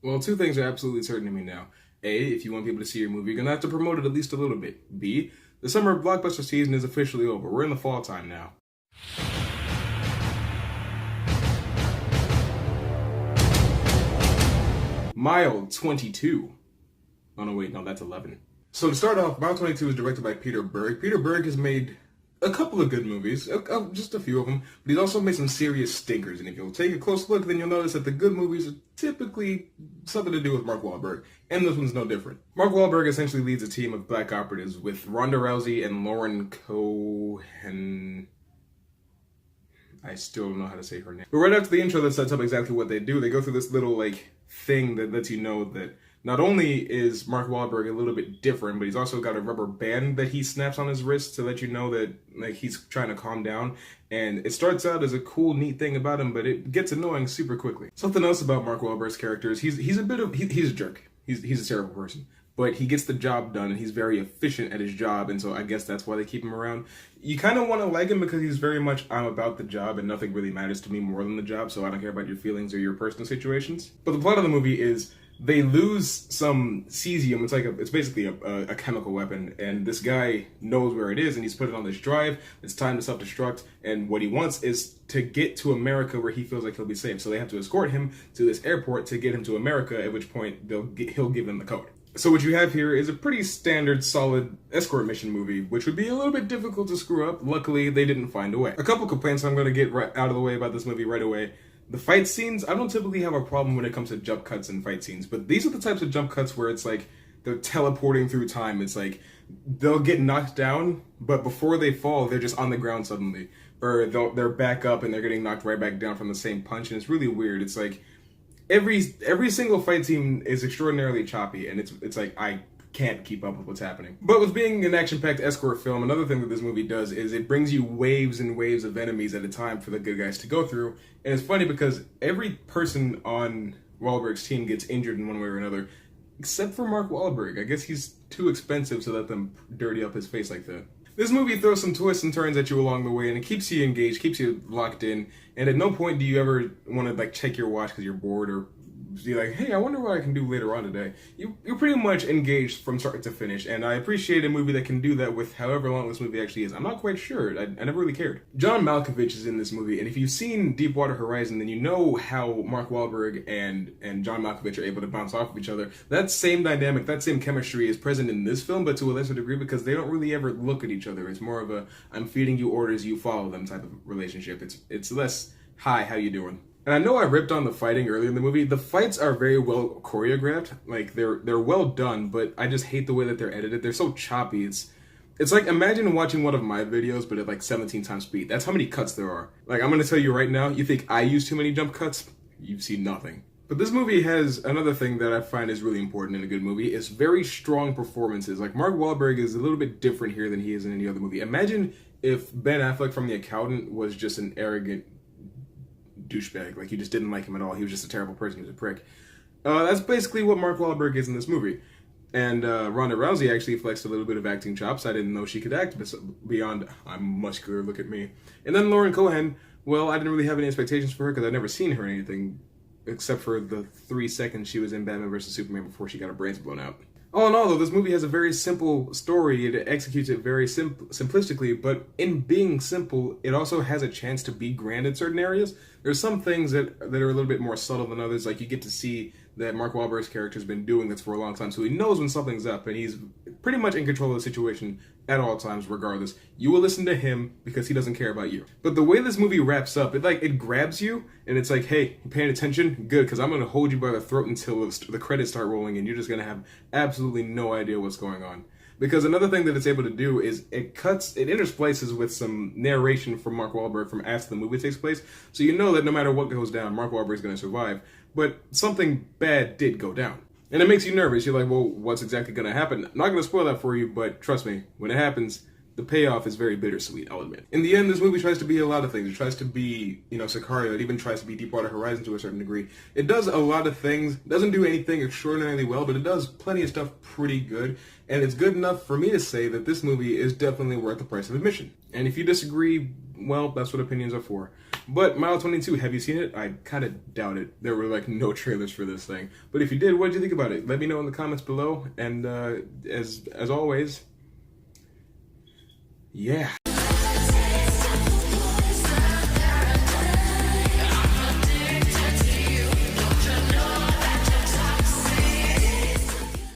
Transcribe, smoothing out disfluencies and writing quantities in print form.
Well, two things are absolutely certain to me now. A, if you want people to see your movie, you're going to have to promote it at least a little bit. B, the summer blockbuster season is officially over. We're in the fall time now. Mile 22. Oh, no, wait, no, that's 11. So to start off, Mile 22 is directed by Peter Berg. Peter Berg has made a couple of good movies, just a few of them, but he's also made some serious stinkers, and if you'll take a close look, then you'll notice that the good movies are typically something to do with Mark Wahlberg, and this one's no different. Mark Wahlberg essentially leads a team of black operatives with Ronda Rousey and Lauren Cohan. I still don't know how to say her name. But right after the intro that sets up exactly what they do, they go through this little, thing that lets you know that not only is Mark Wahlberg a little bit different, but he's also got a rubber band that he snaps on his wrist to let you know that he's trying to calm down. And it starts out as a cool, neat thing about him, but it gets annoying super quickly. Something else about Mark Wahlberg's character is he's a jerk. He's a terrible person. But he gets the job done, and he's very efficient at his job, and so I guess that's why they keep him around. You kind of want to like him because he's very much, I'm about the job, and nothing really matters to me more than the job, so I don't care about your feelings or your personal situations. But the plot of the movie is they lose some cesium. It's basically a chemical weapon, and this guy knows where it is, and he's put it on this drive. It's time to self-destruct, and what he wants is to get to America where he feels like he'll be safe. So they have to escort him to this airport to get him to America, at which point he'll give them the code. So what you have here is a pretty standard, solid escort mission movie, which would be a little bit difficult to screw up. Luckily, they didn't find a way. A couple complaints I'm going to get right out of the way about this movie right away. The fight scenes, I don't typically have a problem when it comes to jump cuts and fight scenes, but these are the types of jump cuts where it's like they're teleporting through time. It's like they'll get knocked down, but before they fall, they're just on the ground suddenly. Or they're back up and they're getting knocked right back down from the same punch, and it's really weird. It's like every single fight scene is extraordinarily choppy, and it's like I can't keep up with what's happening. But with being an action-packed escort film, another thing that this movie does is it brings you waves and waves of enemies at a time for the good guys to go through. And it's funny because every person on Wahlberg's team gets injured in one way or another, except for Mark Wahlberg. I guess he's too expensive to let them dirty up his face like that. This movie throws some twists and turns at you along the way, and it keeps you engaged, keeps you locked in, and at no point do you ever want to check your watch because you're bored or be like, hey, I wonder what I can do later on today. You're pretty much engaged from start to finish, and I appreciate a movie that can do that with however long this movie actually is. I'm not quite sure. I never really cared. John Malkovich is in this movie, and if you've seen Deepwater Horizon, then you know how Mark Wahlberg and John Malkovich are able to bounce off of each other. That same dynamic, that same chemistry is present in this film, but to a lesser degree because they don't really ever look at each other. It's more of a, I'm feeding you orders, you follow them type of relationship. It's less, hi, how you doing? And I know I ripped on the fighting earlier in the movie. The fights are very well choreographed. They're well done, but I just hate the way that they're edited. They're so choppy. It's like, imagine watching one of my videos, but at 17 times speed. That's how many cuts there are. I'm going to tell you right now, you think I use too many jump cuts? You've seen nothing. But this movie has another thing that I find is really important in a good movie. It's very strong performances. Mark Wahlberg is a little bit different here than he is in any other movie. Imagine if Ben Affleck from The Accountant was just an arrogant douchebag. He just didn't like him at all. He was just a terrible person. He was a prick. That's basically what Mark Wahlberg is in this movie. And Ronda Rousey actually flexed a little bit of acting chops. I didn't know she could act beyond, I'm muscular, look at me. And then Lauren Cohan, well, I didn't really have any expectations for her because I'd never seen her in anything except for the 3 seconds she was in Batman vs. Superman before she got her brains blown out. All in all, though, this movie has a very simple story. It executes it very simplistically, but in being simple, it also has a chance to be grand in certain areas. There's some things that are a little bit more subtle than others. You get to see that Mark Wahlberg's character has been doing this for a long time, so he knows when something's up, and he's pretty much in control of the situation at all times, regardless. You will listen to him because he doesn't care about you. But the way this movie wraps up, it grabs you, and it's like, hey, you paying attention? Good, because I'm going to hold you by the throat until the credits start rolling, and you're just going to have absolutely no idea what's going on. Because another thing that it's able to do is it intersplices with some narration from Mark Wahlberg from after the movie takes place. So you know that no matter what goes down, Mark Wahlberg's going to survive. But something bad did go down. And it makes you nervous. You're like, well, what's exactly going to happen? I'm not going to spoil that for you, but trust me, when it happens, the payoff is very bittersweet, I'll admit. In the end, this movie tries to be a lot of things. It tries to be, Sicario. It even tries to be Deepwater Horizon to a certain degree. It does a lot of things. It doesn't do anything extraordinarily well, but it does plenty of stuff pretty good. And it's good enough for me to say that this movie is definitely worth the price of admission. And if you disagree, well, that's what opinions are for. But Mile 22, have you seen it? I kind of doubt it. There were like no trailers for this thing. But if you did, what did you think about it? Let me know in the comments below. And as always, yeah.